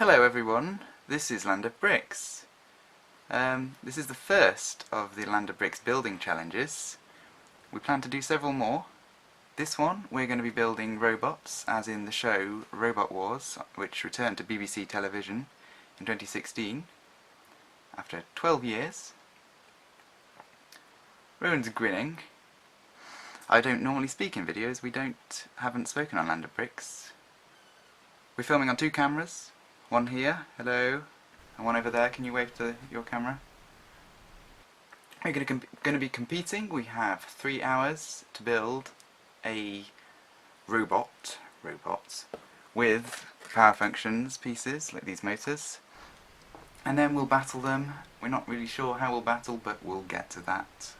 Hello everyone, this is Land of Bricks. This is the first of the Land of Bricks building challenges. We plan to do several more. This one we're going to be building robots, as in the show Robot Wars, which returned to BBC television in 2016 after 12 years. Rowan's grinning. I don't normally speak in videos, haven't spoken on Land of Bricks. We're filming on two cameras. One here, hello, and one over there. Can you wave to your camera? We're going to be competing. We have 3 hours to build a robots, with power functions pieces, like these motors. And then we'll battle them. We're not really sure how we'll battle, but we'll get to that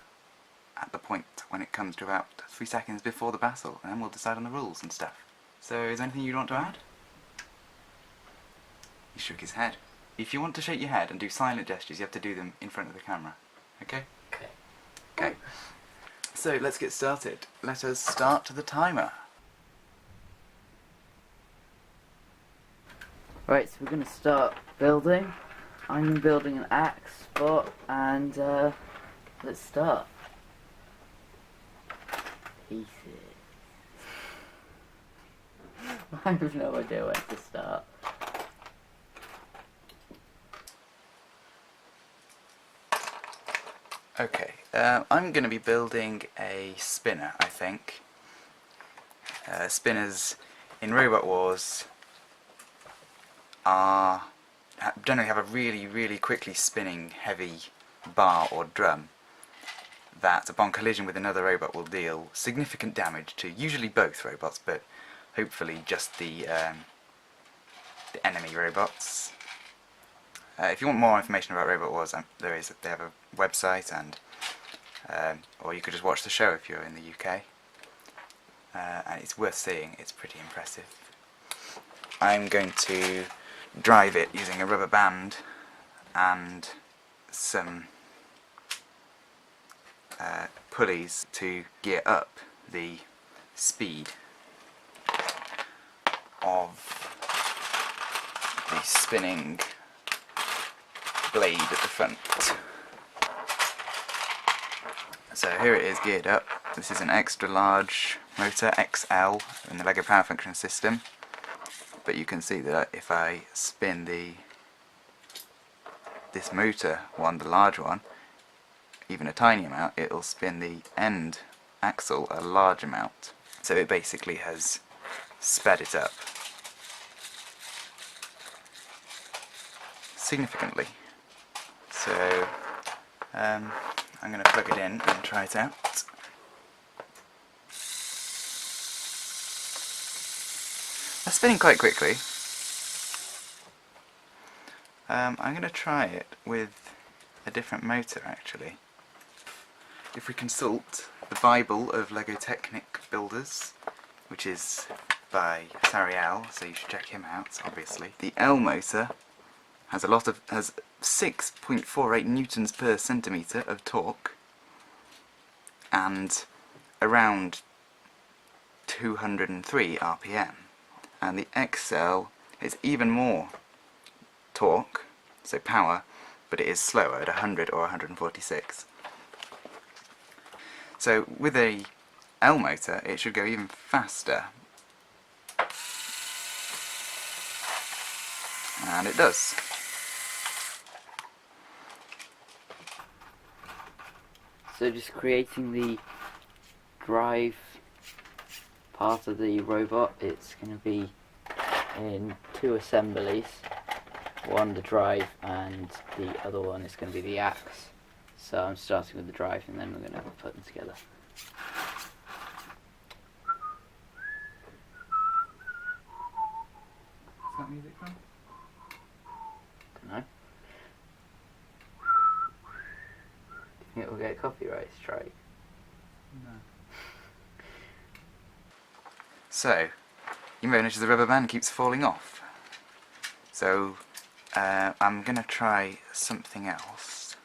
at the point when it comes to about 3 seconds before the battle, and then we'll decide on the rules and stuff. So, is there anything you want to add? He shook his head. If you want to shake your head and do silent gestures, you have to do them in front of the camera. Okay? Okay. So let's get started. Let us start the timer. Right, so we're going to start building. I'm building an axe spot, and let's start. Pieces. I have no idea where to start. Okay, I'm going to be building a spinner, I think. Spinners in Robot Wars generally have a really quickly spinning heavy bar or drum that, upon collision with another robot, will deal significant damage to usually both robots, but hopefully just the enemy robots. If you want more information about Robot Wars, they have a website, and or you could just watch the show if you're in the UK. And it's worth seeing. It's pretty impressive. I'm going to drive it using a rubber band and some pulleys to gear up the speed of the spinning blade at the front. So here it is geared up. This is an extra large motor, XL, in the LEGO power function system. But you can see that if I spin this motor one, the large one, even a tiny amount, it'll spin the end axle a large amount. So it basically has sped it up significantly. So I'm going to plug it in and try it out. It's spinning quite quickly. I'm going to try it with a different motor, actually. If we consult the Bible of LEGO Technic Builders, which is by Sariel, so you should check him out, obviously. The L motor has 6.48 newtons per centimetre of torque and around 203 RPM. And the XL is even more torque, so power, but it is slower at 100 or 146. So with a L motor it should go even faster. And it does. So just creating the drive part of the robot, it's going to be in 2 assemblies. One the drive and the other one is going to be the axe. So I'm starting with the drive and then we're going to put them together. Is that music from? Don't know. Do you think it will get a copyright strike? No. So, you may notice the rubber band keeps falling off. So, I'm going to try something else.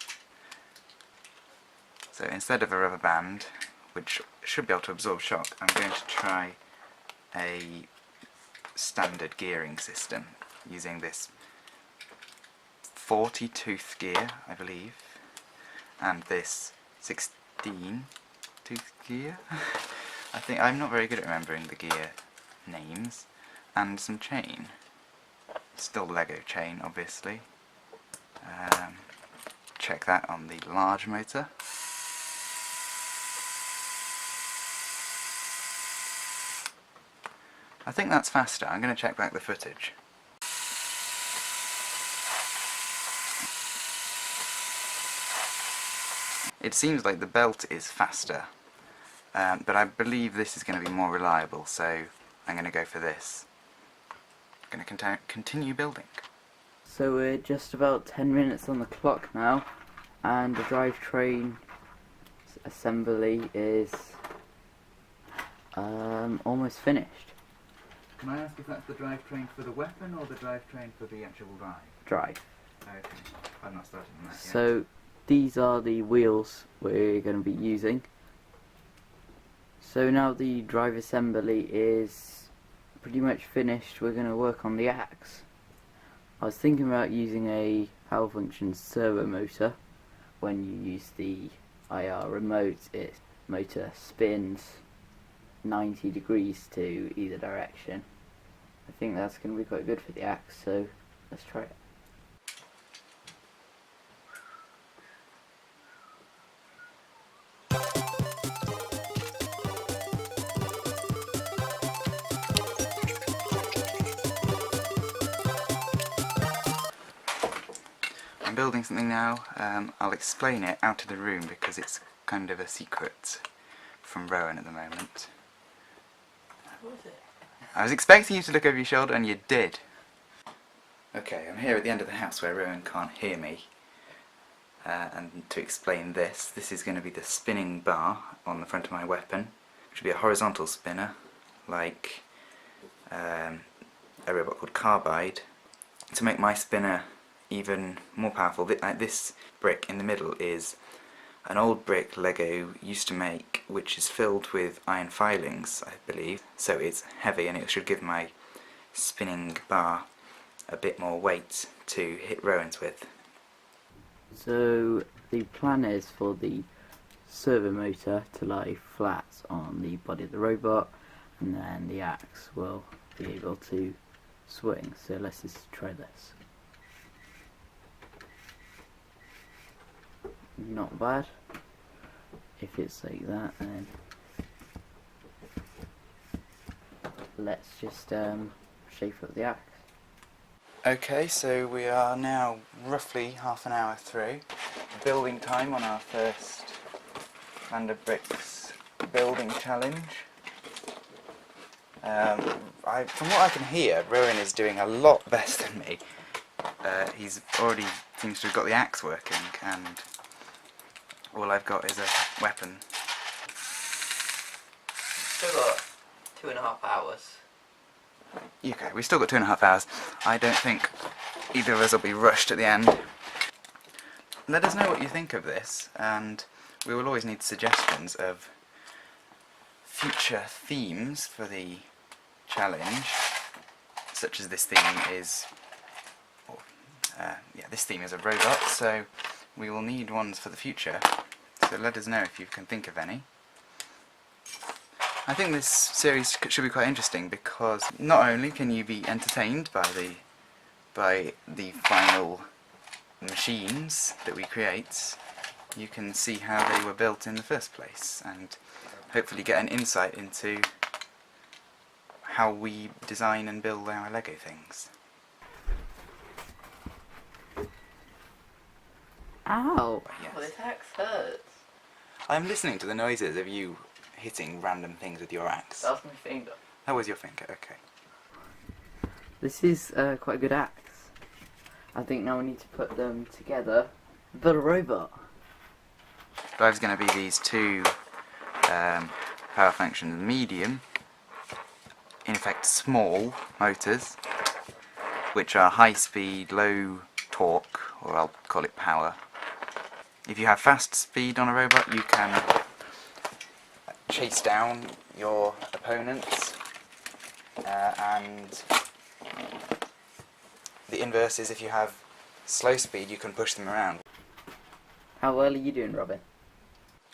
So instead of a rubber band, which should be able to absorb shock, I'm going to try a standard gearing system. using this 40 tooth gear, I believe, and this 16 tooth gear. I think I'm not very good at remembering the gear names, and some chain. Still Lego chain, obviously. Check that on the large motor. I think that's faster. I'm going to check back the footage. It seems like the belt is faster, but I believe this is going to be more reliable, so I'm going to go for this. I'm going to continue building. So we're just about 10 minutes on the clock now, and the drivetrain assembly is almost finished. Can I ask if that's the drivetrain for the weapon or the drivetrain for the actual drive? Drive. Okay, I've not started on that yet. So these are the wheels we're going to be using. So now the drive assembly is pretty much finished, we're going to work on the axe. I was thinking about using a power function servo motor. When you use the IR remote, its motor spins 90 degrees to either direction. I think that's going to be quite good for the axe, so let's try it. I'm building something now. I'll explain it out of the room because it's kind of a secret from Rowan at the moment. What was it? I was expecting you to look over your shoulder and you did. Okay, I'm here at the end of the house where Rowan can't hear me. And to explain this, this is going to be the spinning bar on the front of my weapon, which will be a horizontal spinner, like a robot called Carbide. To make my spinner even more powerful, this brick in the middle is an old brick Lego used to make, which is filled with iron filings, I believe, so it's heavy and it should give my spinning bar a bit more weight to hit Rowan's with. So the plan is for the servo motor to lie flat on the body of the robot, and then the axe will be able to swing. So let's just try this. Not bad. If it's like that, then let's just shape up the axe. Okay, so we are now roughly half an hour through. Building time on our first Lander Bricks building challenge. From what I can hear, Rowan is doing a lot better than me. He's already seems to have got the axe working, and all I've got is a weapon. Still got 2.5 hours. Okay, we've still got 2.5 hours. I don't think either of us will be rushed at the end. Let us know what you think of this, and we will always need suggestions of future themes for the challenge, such as this theme is, this theme is a robot, so we will need ones for the future. So let us know if you can think of any. I think this series should be quite interesting because not only can you be entertained by the final machines that we create, you can see how they were built in the first place and hopefully get an insight into how we design and build our Lego things. Ow! Yes. Oh, this axe hurts. I'm listening to the noises of you hitting random things with your axe. That's my finger. That was your finger, okay. This is quite a good axe. I think now we need to put them together. Build a robot. Drive's going to be these two power functions medium, in effect small motors, which are high speed, low torque, or I'll call it power. If you have fast speed on a robot, you can chase down your opponents and the inverse is if you have slow speed, you can push them around. How well are you doing, Robin?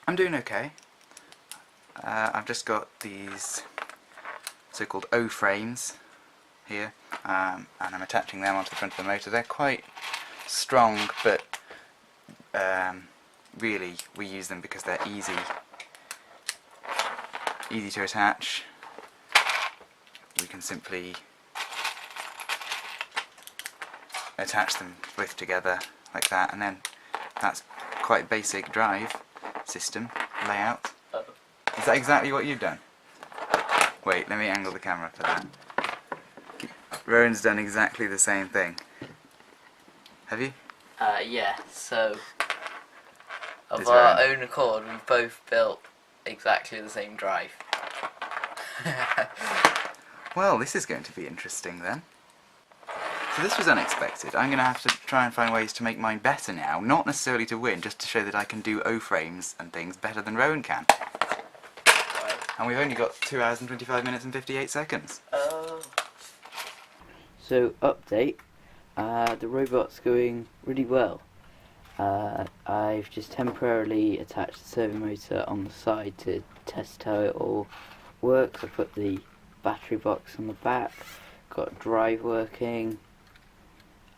I'm doing okay. I've just got these so-called O-frames here, and I'm attaching them onto the front of the motor. They're quite strong, but really we use them because they're easy to attach. We can simply attach them both together like that, and then that's quite basic drive system layout. Is that exactly what you've done? Wait, let me angle the camera for that. Rowan's done exactly the same thing. Have you? Yeah, so of Is our Rowan? own accord, we've both built exactly the same drive. Well, this is going to be interesting then. So this was unexpected. I'm going to have to try and find ways to make mine better now, not necessarily to win, just to show that I can do O-frames and things better than Rowan can. Right. And we've only got 2 hours and 25 minutes and 58 seconds. So, update. The robot's going really well. I've just temporarily attached the servo motor on the side to test how it all works. I put the battery box on the back, got drive working.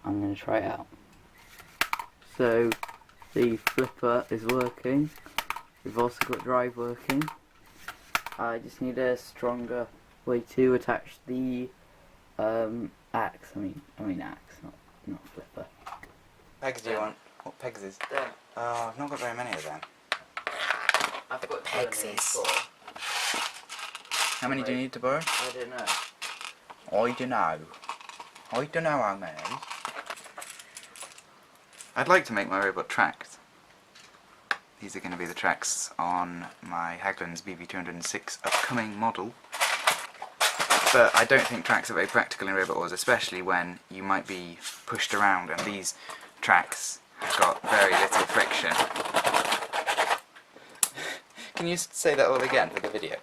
I'm going to try it out. So, the flipper is working. We've also got drive working. I just need a stronger way to attach the axe. I mean axe, not flipper. Pegs do you want? What pegs is? Then Oh, I've not got very many of them. I've got Exes. 4. How many do you need to borrow? I don't know. I don't know. I don't know how many. I'd like to make my robot tracked. These are going to be the tracks on my Haglund's BB206 upcoming model. But I don't think tracks are very practical in Robot Wars, especially when you might be pushed around, and these tracks have got very little friction. Can you say that all again for the video?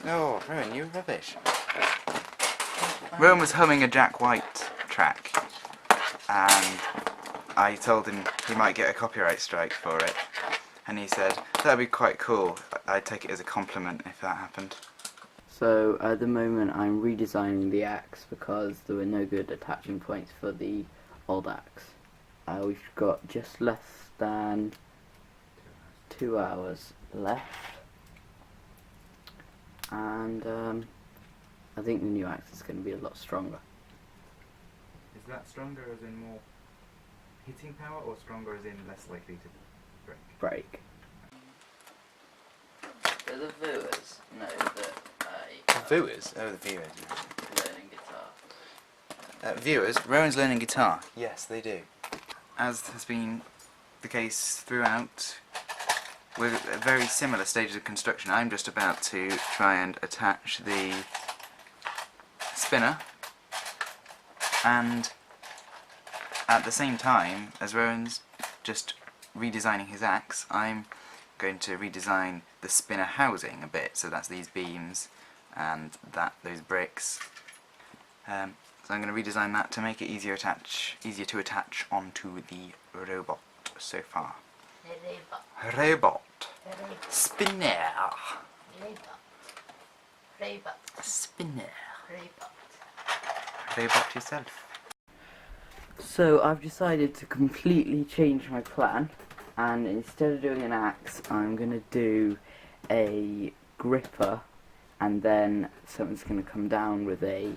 No. Oh, Rowan, you're rubbish. Rowan was humming a Jack White track, and I told him he might get a copyright strike for it, and he said, that'd be quite cool. I'd take it as a compliment if that happened. So at the moment I'm redesigning the axe because there were no good attaching points for the old axe. We've got just less than 2 hours left, and I think the new axe is going to be a lot stronger. Is that stronger as in more hitting power, or stronger as in less likely to break? Break. Do the viewers know that Viewers? Oh, the viewers. learning guitar? Viewers, Rowan's learning guitar. Yes, they do. As has been the case throughout, with very similar stages of construction, I'm just about to try and attach the spinner, and at the same time as Rowan's just redesigning his axe, I'm going to redesign the spinner housing a bit. So that's these beams and those bricks. So I'm going to redesign that to make it easier to attach onto the robot so far. Robot. Spinner. Spinner. Robot yourself. So I've decided to completely change my plan, and instead of doing an axe I'm going to do a gripper, and then someone's going to come down with a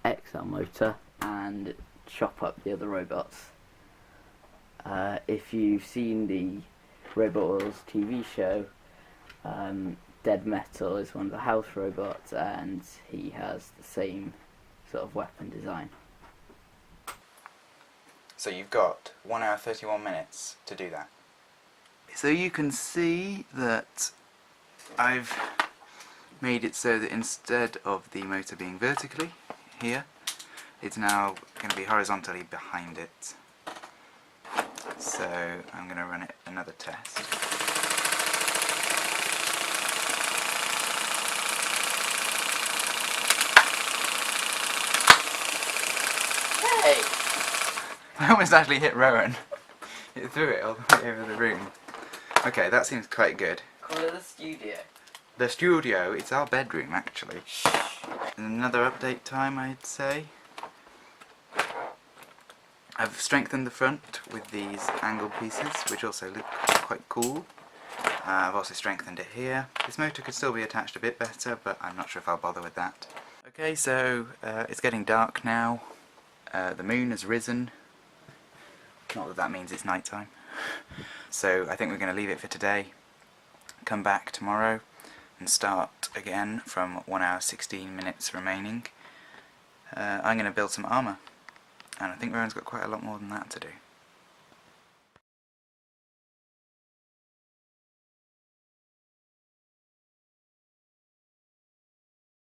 XL motor and chop up the other robots. If you've seen the Robot Wars TV show, Dead Metal is one of the house robots, and he has the same sort of weapon design. So you've got 1 hour 31 minutes to do that. So you can see that I've made it so that instead of the motor being vertically here, it's now going to be horizontally behind it. So I'm going to run it another test. Hey! I almost actually hit Rowan. It threw it all the way over the room. Okay, that seems quite good. Call it the studio. The studio, it's our bedroom actually. Another update time, I'd say. I've strengthened the front with these angled pieces, which also look quite cool. I've also strengthened it here. This motor could still be attached a bit better, but I'm not sure if I'll bother with that. Okay, so it's getting dark now. The moon has risen. Not that that means it's night time. So I think we're going to leave it for today. Come back tomorrow and start again from 1 hour 16 minutes remaining. I'm going to build some armour. And I think Rowan's got quite a lot more than that to do.